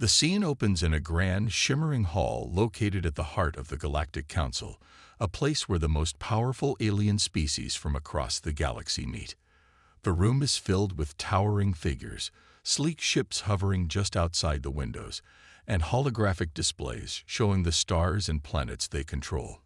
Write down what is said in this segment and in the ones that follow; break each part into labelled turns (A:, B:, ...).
A: The scene opens in a grand, shimmering hall located at the heart of the Galactic Council, a place where the most powerful alien species from across the galaxy meet. The room is filled with towering figures, sleek ships hovering just outside the windows, and holographic displays showing the stars and planets they control.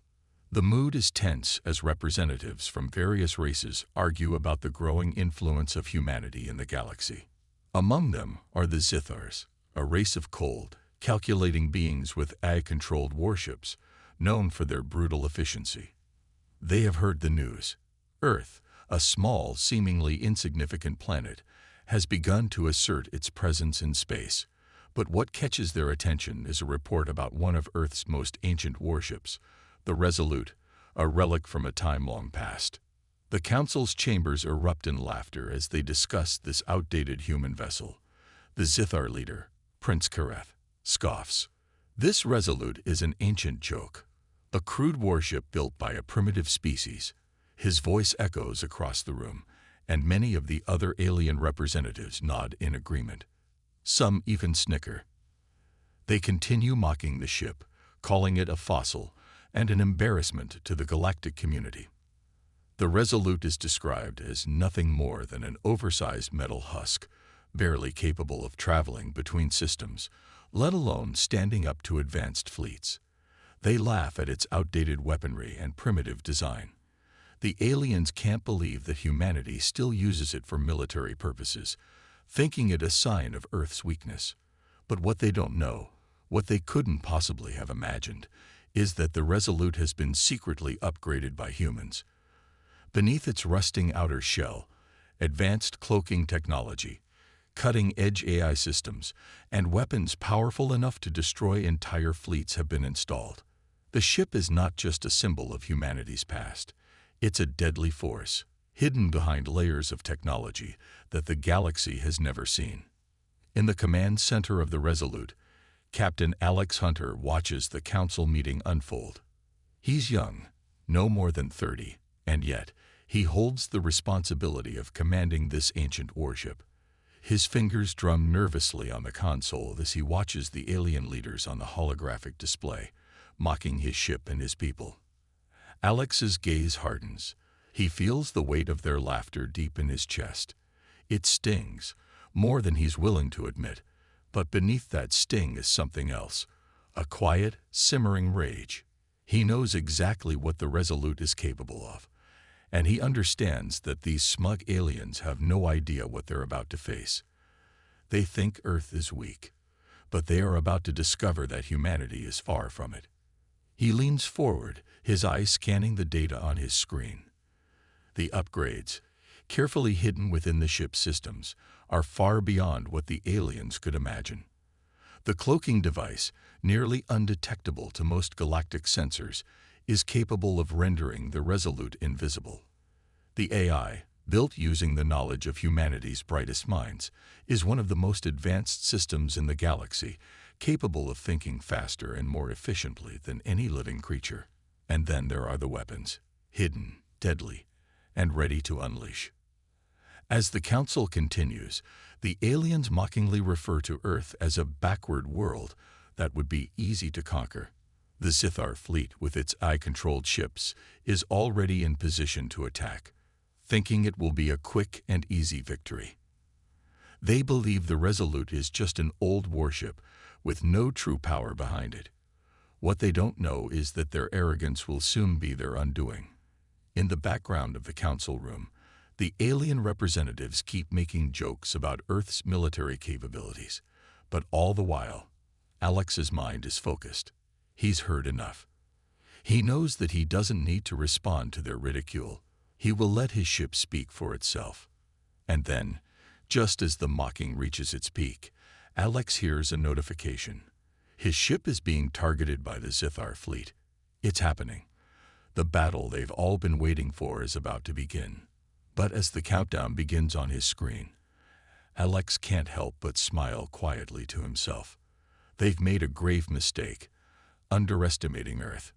A: The mood is tense as representatives from various races argue about the growing influence of humanity in the galaxy. Among them are the Zithars, a race of cold, calculating beings with AI-controlled warships, known for their brutal efficiency. They have heard the news. Earth, a small, seemingly insignificant planet, has begun to assert its presence in space. But what catches their attention is a report about one of Earth's most ancient warships, the Resolute, a relic from a time long past. The Council's chambers erupt in laughter as they discuss this outdated human vessel. The Zithar leader, Prince Kareth, scoffs. This Resolute is an ancient joke, a crude warship built by a primitive species. His voice echoes across the room, and many of the other alien representatives nod in agreement. Some even snicker. They continue mocking the ship, calling it a fossil and an embarrassment to the galactic community. The Resolute is described as nothing more than an oversized metal husk, barely capable of traveling between systems, let alone standing up to advanced fleets. They laugh at its outdated weaponry and primitive design. The aliens can't believe that humanity still uses it for military purposes, thinking it a sign of Earth's weakness. But what they don't know, what they couldn't possibly have imagined, is that the Resolute has been secretly upgraded by humans. Beneath its rusting outer shell, advanced cloaking technology, cutting-edge AI systems, and weapons powerful enough to destroy entire fleets have been installed. The ship is not just a symbol of humanity's past. It's a deadly force, hidden behind layers of technology that the galaxy has never seen. In the command center of the Resolute, Captain Alex Hunter watches the council meeting unfold. He's young, no more than 30, and yet he holds the responsibility of commanding this ancient warship. His fingers drum nervously on the console as he watches the alien leaders on the holographic display, mocking his ship and his people. Alex's gaze hardens. He feels the weight of their laughter deep in his chest. It stings, more than he's willing to admit, but beneath that sting is something else, a quiet, simmering rage. He knows exactly what the Resolute is capable of, and he understands that these smug aliens have no idea what they're about to face. They think Earth is weak, but they are about to discover that humanity is far from it. He leans forward, his eyes scanning the data on his screen. The upgrades, carefully hidden within the ship's systems, are far beyond what the aliens could imagine. The cloaking device, nearly undetectable to most galactic sensors, is capable of rendering the Resolute invisible. The AI, built using the knowledge of humanity's brightest minds, is one of the most advanced systems in the galaxy, capable of thinking faster and more efficiently than any living creature. And then there are the weapons, hidden, deadly, and ready to unleash. As the council continues, the aliens mockingly refer to Earth as a backward world that would be easy to conquer. The Zithar fleet, with its AI-controlled ships, is already in position to attack, thinking it will be a quick and easy victory. They believe the Resolute is just an old warship with no true power behind it. What they don't know is that their arrogance will soon be their undoing. In the background of the council room, the alien representatives keep making jokes about Earth's military capabilities, but all the while, Alex's mind is focused. He's heard enough. He knows that he doesn't need to respond to their ridicule. He will let his ship speak for itself. And then, just as the mocking reaches its peak, Alex hears a notification. His ship is being targeted by the Zithar fleet. It's happening. The battle they've all been waiting for is about to begin. But as the countdown begins on his screen, Alex can't help but smile quietly to himself. They've made a grave mistake, underestimating Earth.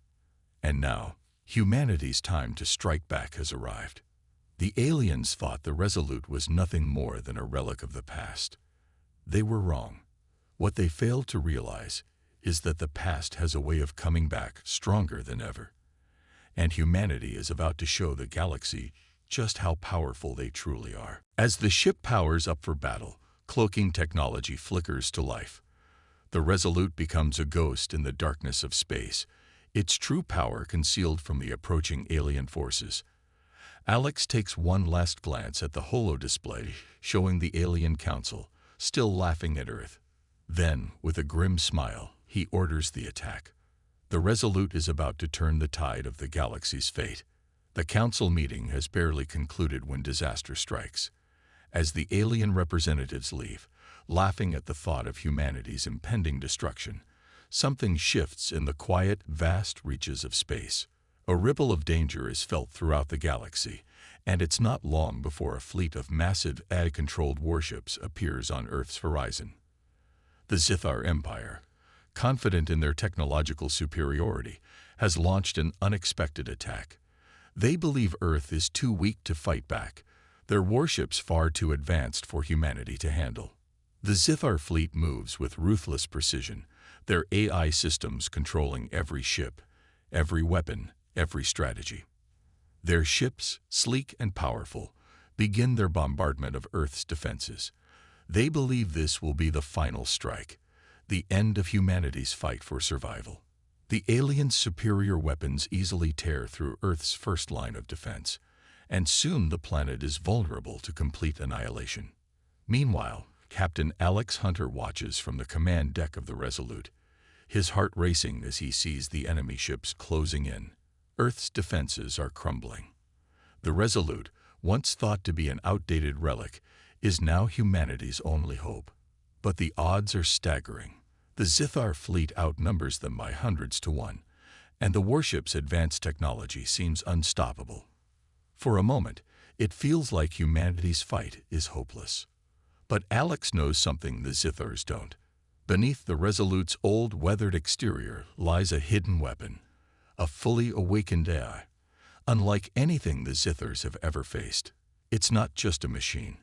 A: And now, humanity's time to strike back has arrived. The aliens thought the Resolute was nothing more than a relic of the past. They were wrong. What they fail to realize is that the past has a way of coming back stronger than ever, and humanity is about to show the galaxy just how powerful they truly are. As the ship powers up for battle, cloaking technology flickers to life. The Resolute becomes a ghost in the darkness of space, its true power concealed from the approaching alien forces. Alex takes one last glance at the holo-display showing the alien council, still laughing at Earth. Then, with a grim smile, he orders the attack. The Resolute is about to turn the tide of the galaxy's fate. The council meeting has barely concluded when disaster strikes. As the alien representatives leave, laughing at the thought of humanity's impending destruction, something shifts in the quiet, vast reaches of space. A ripple of danger is felt throughout the galaxy, and it's not long before a fleet of massive AI-controlled warships appears on Earth's horizon. The Zithar Empire, confident in their technological superiority, has launched an unexpected attack. They believe Earth is too weak to fight back, their warships far too advanced for humanity to handle. The Zithar fleet moves with ruthless precision, their AI systems controlling every ship, every weapon, every strategy. Their ships, sleek and powerful, begin their bombardment of Earth's defenses. They believe this will be the final strike, the end of humanity's fight for survival. The aliens' superior weapons easily tear through Earth's first line of defense, and soon the planet is vulnerable to complete annihilation. Meanwhile, Captain Alex Hunter watches from the command deck of the Resolute, his heart racing as he sees the enemy ships closing in. Earth's defenses are crumbling. The Resolute, once thought to be an outdated relic, is now humanity's only hope. But the odds are staggering. The Zithar fleet outnumbers them by hundreds to one, and the warship's advanced technology seems unstoppable. For a moment, it feels like humanity's fight is hopeless. But Alex knows something the Zithars don't. Beneath the Resolute's old, weathered exterior lies a hidden weapon, a fully awakened AI, unlike anything the Zithars have ever faced. It's not just a machine.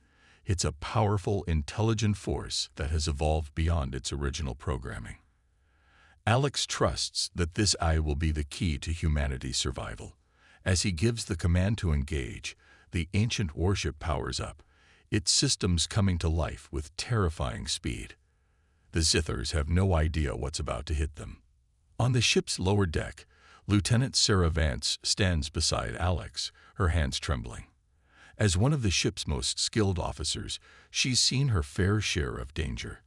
A: It's a powerful, intelligent force that has evolved beyond its original programming. Alex trusts that this AI will be the key to humanity's survival. As he gives the command to engage, the ancient warship powers up, its systems coming to life with terrifying speed. The Zithars have no idea what's about to hit them. On the ship's lower deck, Lieutenant Sarah Vance stands beside Alex, her hands trembling. As one of the ship's most skilled officers, she's seen her fair share of danger.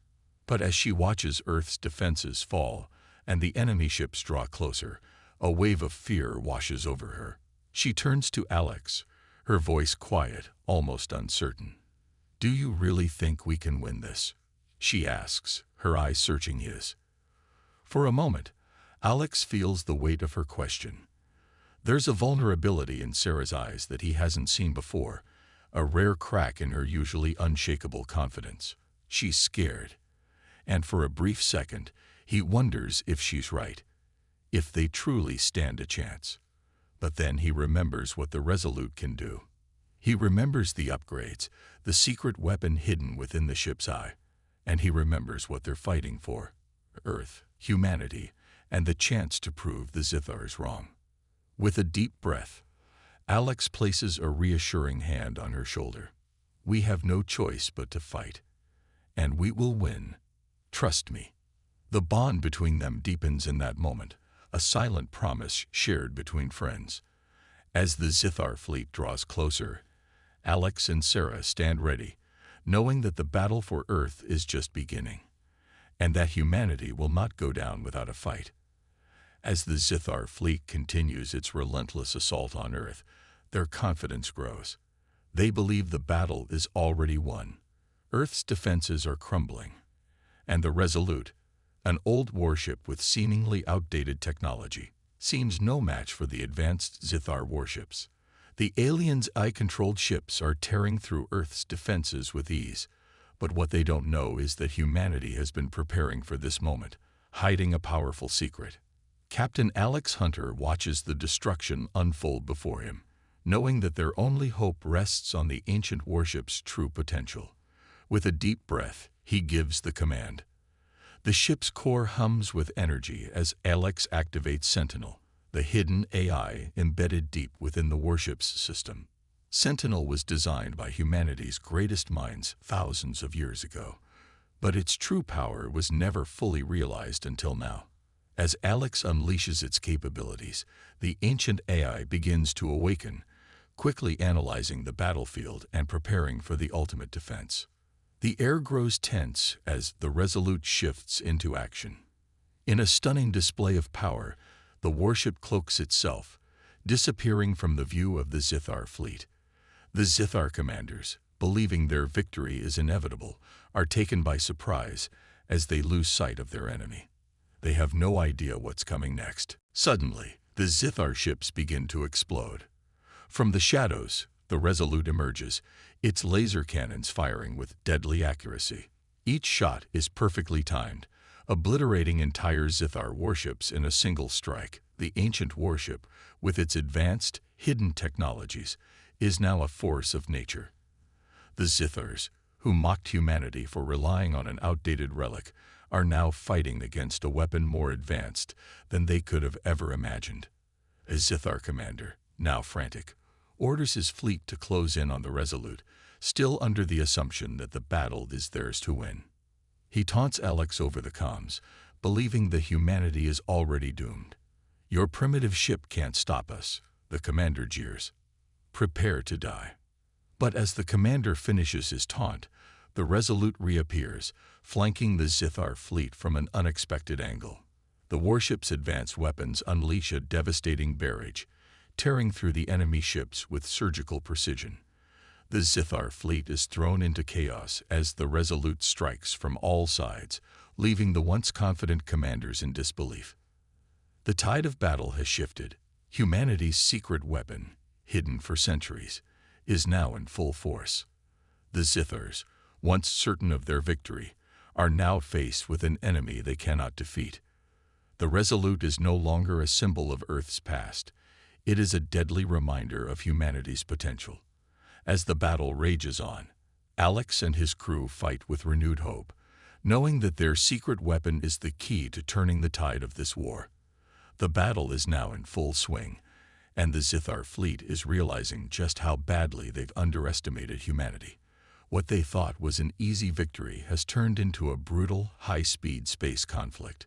A: But as she watches Earth's defenses fall and the enemy ships draw closer, a wave of fear washes over her. She turns to Alex, her voice quiet, almost uncertain. "Do you really think we can win this?" she asks, her eyes searching his. For a moment, Alex feels the weight of her question. There's a vulnerability in Sarah's eyes that he hasn't seen before, a rare crack in her usually unshakable confidence. She's scared, and for a brief second, he wonders if she's right, if they truly stand a chance. But then he remembers what the Resolute can do. He remembers the upgrades, the secret weapon hidden within the ship's eye, and he remembers what they're fighting for: Earth, humanity, and the chance to prove the Zithars wrong. With a deep breath, Alex places a reassuring hand on her shoulder. "We have no choice but to fight, and we will win. Trust me." The bond between them deepens in that moment, a silent promise shared between friends. As the Zithar fleet draws closer, Alex and Sarah stand ready, knowing that the battle for Earth is just beginning, and that humanity will not go down without a fight. As the Zithar fleet continues its relentless assault on Earth, their confidence grows. They believe the battle is already won. Earth's defenses are crumbling, and the Resolute, an old warship with seemingly outdated technology, seems no match for the advanced Zithar warships. The aliens' AI-controlled ships are tearing through Earth's defenses with ease, but what they don't know is that humanity has been preparing for this moment, hiding a powerful secret. Captain Alex Hunter watches the destruction unfold before him, knowing that their only hope rests on the ancient warship's true potential. With a deep breath, he gives the command. The ship's core hums with energy as Alex activates Sentinel, the hidden AI embedded deep within the warship's system. Sentinel was designed by humanity's greatest minds thousands of years ago, but its true power was never fully realized until now. As Alex unleashes its capabilities, the ancient AI begins to awaken, quickly analyzing the battlefield and preparing for the ultimate defense. The air grows tense as the Resolute shifts into action. In a stunning display of power, the warship cloaks itself, disappearing from the view of the Zithar fleet. The Zithar commanders, believing their victory is inevitable, are taken by surprise as they lose sight of their enemy. They have no idea what's coming next. Suddenly, the Zithar ships begin to explode. From the shadows, the Resolute emerges, its laser cannons firing with deadly accuracy. Each shot is perfectly timed, obliterating entire Zithar warships in a single strike. The ancient warship, with its advanced, hidden technologies, is now a force of nature. The Zithars, who mocked humanity for relying on an outdated relic, are now fighting against a weapon more advanced than they could have ever imagined. A Zithar commander, now frantic, orders his fleet to close in on the Resolute, still under the assumption that the battle is theirs to win. He taunts Alex over the comms, believing that humanity is already doomed. "Your primitive ship can't stop us," the commander jeers. "Prepare to die." But as the commander finishes his taunt, the Resolute reappears, flanking the Zithar fleet from an unexpected angle. The warship's advanced weapons unleash a devastating barrage, tearing through the enemy ships with surgical precision. The Zithar fleet is thrown into chaos as the Resolute strikes from all sides, leaving the once confident commanders in disbelief. The tide of battle has shifted. Humanity's secret weapon, hidden for centuries, is now in full force. The Zithars, once certain of their victory, are now faced with an enemy they cannot defeat. The Resolute is no longer a symbol of Earth's past. It is a deadly reminder of humanity's potential. As the battle rages on, Alex and his crew fight with renewed hope, knowing that their secret weapon is the key to turning the tide of this war. The battle is now in full swing, and the Zithar fleet is realizing just how badly they've underestimated humanity. What they thought was an easy victory has turned into a brutal, high-speed space conflict.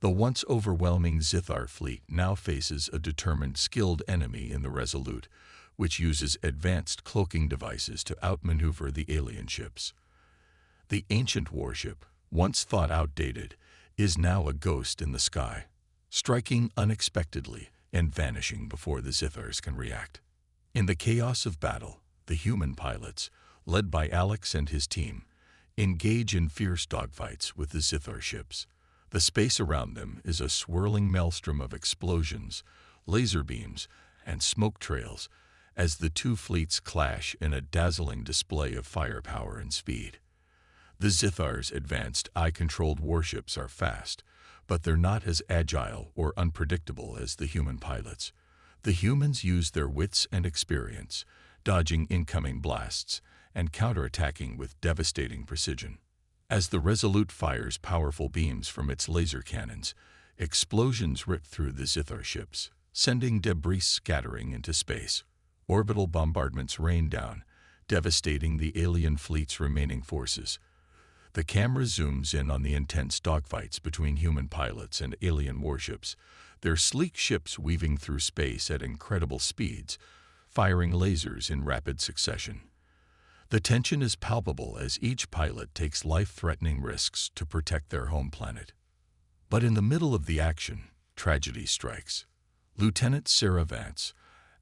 A: The once overwhelming Zithar fleet now faces a determined, skilled enemy in the Resolute, which uses advanced cloaking devices to outmaneuver the alien ships. The ancient warship, once thought outdated, is now a ghost in the sky, striking unexpectedly and vanishing before the Zithars can react. In the chaos of battle, the human pilots, led by Alex and his team, engage in fierce dogfights with the Zithar ships. The space around them is a swirling maelstrom of explosions, laser beams, and smoke trails as the two fleets clash in a dazzling display of firepower and speed. The Zithar's advanced eye-controlled warships are fast, but they're not as agile or unpredictable as the human pilots. The humans use their wits and experience, dodging incoming blasts and counterattacking with devastating precision. As the Resolute fires powerful beams from its laser cannons, explosions rip through the Zithar ships, sending debris scattering into space. Orbital bombardments rain down, devastating the alien fleet's remaining forces. The camera zooms in on the intense dogfights between human pilots and alien warships, their sleek ships weaving through space at incredible speeds, firing lasers in rapid succession. The tension is palpable as each pilot takes life-threatening risks to protect their home planet. But in the middle of the action, tragedy strikes. Lieutenant Sarah Vance,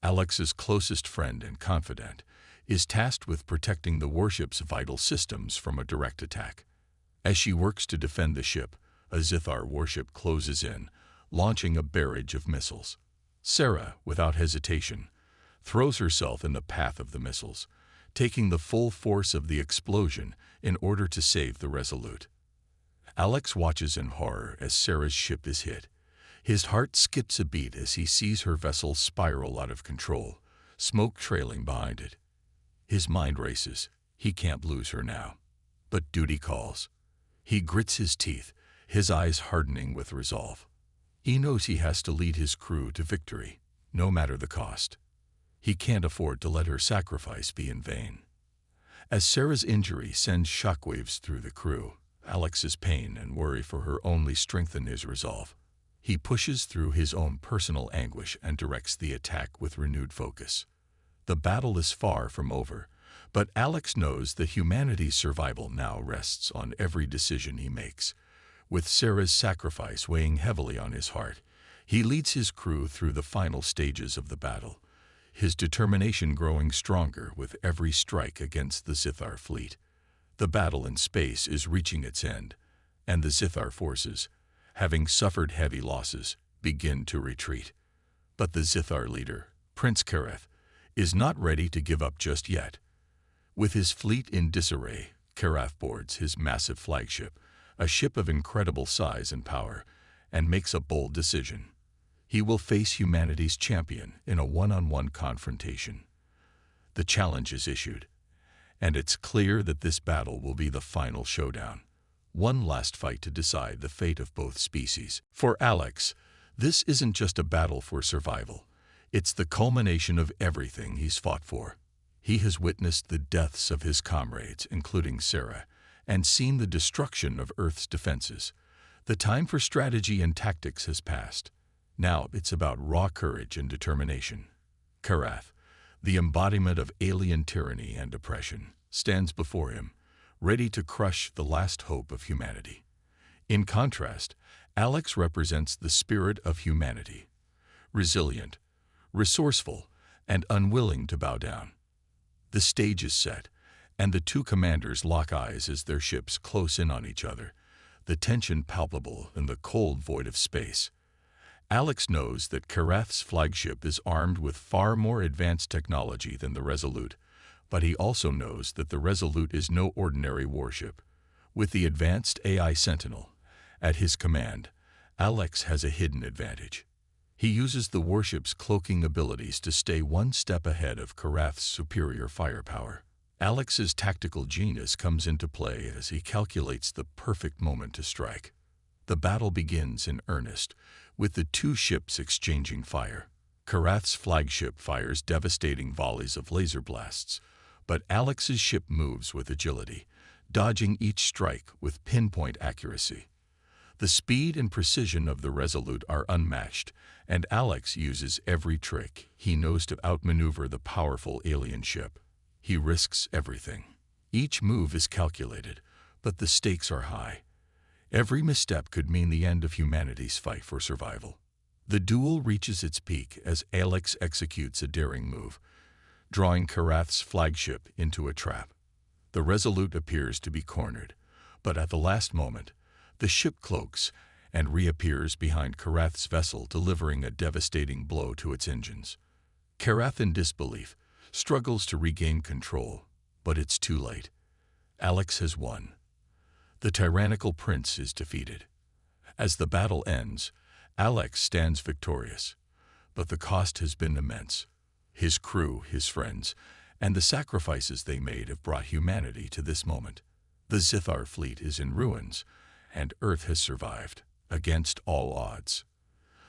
A: Alex's closest friend and confidant, is tasked with protecting the warship's vital systems from a direct attack. As she works to defend the ship, a Zithar warship closes in, launching a barrage of missiles. Sarah, without hesitation, throws herself in the path of the missiles, taking the full force of the explosion in order to save the Resolute. Alex watches in horror as Sarah's ship is hit. His heart skips a beat as he sees her vessel spiral out of control, smoke trailing behind it. His mind races. He can't lose her now. But duty calls. He grits his teeth, his eyes hardening with resolve. He knows he has to lead his crew to victory, no matter the cost. He can't afford to let her sacrifice be in vain. As Sarah's injury sends shockwaves through the crew, Alex's pain and worry for her only strengthen his resolve. He pushes through his own personal anguish and directs the attack with renewed focus. The battle is far from over, but Alex knows that humanity's survival now rests on every decision he makes. With Sarah's sacrifice weighing heavily on his heart, he leads his crew through the final stages of the battle, his determination growing stronger with every strike against the Zithar fleet. The battle in space is reaching its end, and the Zithar forces, having suffered heavy losses, begin to retreat. But the Zithar leader, Prince Kareth, is not ready to give up just yet. With his fleet in disarray, Kareth boards his massive flagship, a ship of incredible size and power, and makes a bold decision. He will face humanity's champion in a one-on-one confrontation. The challenge is issued, and it's clear that this battle will be the final showdown. One last fight to decide the fate of both species. For Alex, this isn't just a battle for survival. It's the culmination of everything he's fought for. He has witnessed the deaths of his comrades, including Sarah, and seen the destruction of Earth's defenses. The time for strategy and tactics has passed. Now it's about raw courage and determination. Kareth, the embodiment of alien tyranny and oppression, stands before him, ready to crush the last hope of humanity. In contrast, Alex represents the spirit of humanity, resilient, resourceful, and unwilling to bow down. The stage is set, and the two commanders lock eyes as their ships close in on each other, the tension palpable in the cold void of space. Alex knows that Kareth's flagship is armed with far more advanced technology than the Resolute, but he also knows that the Resolute is no ordinary warship. With the advanced AI Sentinel at his command, Alex has a hidden advantage. He uses the warship's cloaking abilities to stay one step ahead of Kareth's superior firepower. Alex's tactical genius comes into play as he calculates the perfect moment to strike. The battle begins in earnest, with the two ships exchanging fire. Kareth's flagship fires devastating volleys of laser blasts, but Alex's ship moves with agility, dodging each strike with pinpoint accuracy. The speed and precision of the Resolute are unmatched, and Alex uses every trick he knows to outmaneuver the powerful alien ship. He risks everything. Each move is calculated, but the stakes are high. Every misstep could mean the end of humanity's fight for survival. The duel reaches its peak as Alex executes a daring move, drawing Kareth's flagship into a trap. The Resolute appears to be cornered, but at the last moment, the ship cloaks and reappears behind Kareth's vessel, delivering a devastating blow to its engines. Kareth, in disbelief, struggles to regain control, but it's too late. Alex has won. The tyrannical prince is defeated. As the battle ends, Alex stands victorious, but the cost has been immense. His crew, his friends, and the sacrifices they made have brought humanity to this moment. The Zithar fleet is in ruins, and Earth has survived, against all odds.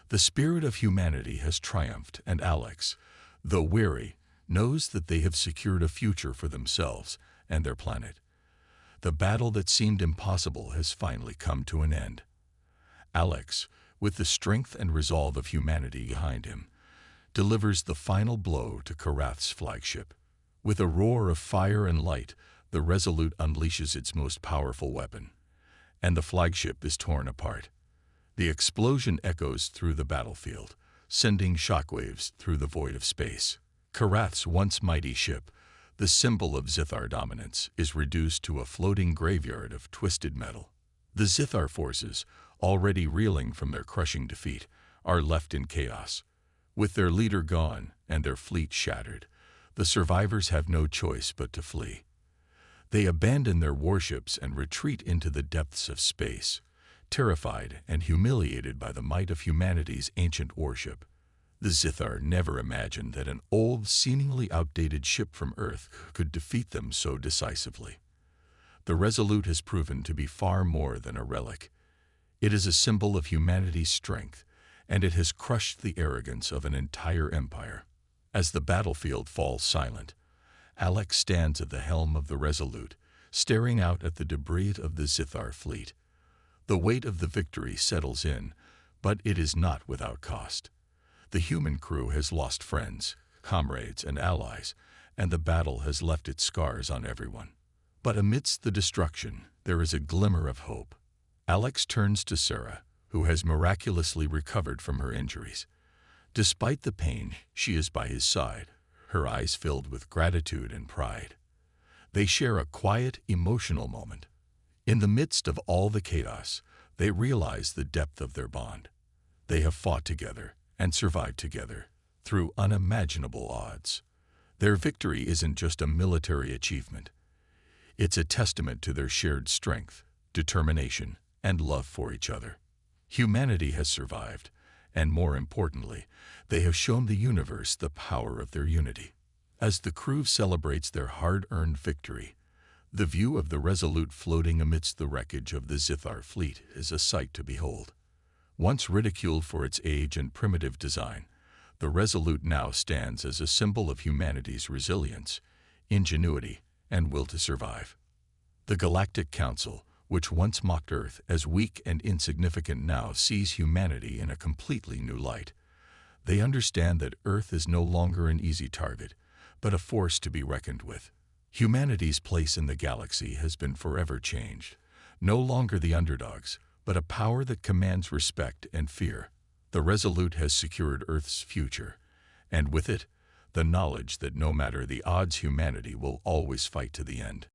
A: The spirit of humanity has triumphed, and Alex, though weary, knows that they have secured a future for themselves and their planet. The battle that seemed impossible has finally come to an end. Alex, with the strength and resolve of humanity behind him, delivers the final blow to Kareth's flagship. With a roar of fire and light, the Resolute unleashes its most powerful weapon, and the flagship is torn apart. The explosion echoes through the battlefield, sending shockwaves through the void of space. Kareth's once mighty ship, the symbol of Zithar dominance, is reduced to a floating graveyard of twisted metal. The Zithar forces, already reeling from their crushing defeat, are left in chaos. With their leader gone and their fleet shattered, the survivors have no choice but to flee. They abandon their warships and retreat into the depths of space, terrified and humiliated by the might of humanity's ancient warship. The Zithar never imagined that an old, seemingly outdated ship from Earth could defeat them so decisively. The Resolute has proven to be far more than a relic. It is a symbol of humanity's strength, and it has crushed the arrogance of an entire empire. As the battlefield falls silent, Alex stands at the helm of the Resolute, staring out at the debris of the Zithar fleet. The weight of the victory settles in, but it is not without cost. The human crew has lost friends, comrades, and allies, and the battle has left its scars on everyone. But amidst the destruction, there is a glimmer of hope. Alex turns to Sarah, who has miraculously recovered from her injuries. Despite the pain, she is by his side, her eyes filled with gratitude and pride. They share a quiet, emotional moment. In the midst of all the chaos, they realize the depth of their bond. They have fought together and survived together through unimaginable odds. Their victory isn't just a military achievement. It's a testament to their shared strength, determination, and love for each other. Humanity has survived, and more importantly, they have shown the universe the power of their unity. As the crew celebrates their hard-earned victory, the view of the Resolute floating amidst the wreckage of the Zithar fleet is a sight to behold. Once ridiculed for its age and primitive design, the Resolute now stands as a symbol of humanity's resilience, ingenuity, and will to survive. The Galactic Council, which once mocked Earth as weak and insignificant, now sees humanity in a completely new light. They understand that Earth is no longer an easy target, but a force to be reckoned with. Humanity's place in the galaxy has been forever changed. No longer the underdogs, but a power that commands respect and fear. The Resolute has secured Earth's future, and with it, the knowledge that no matter the odds, humanity will always fight to the end.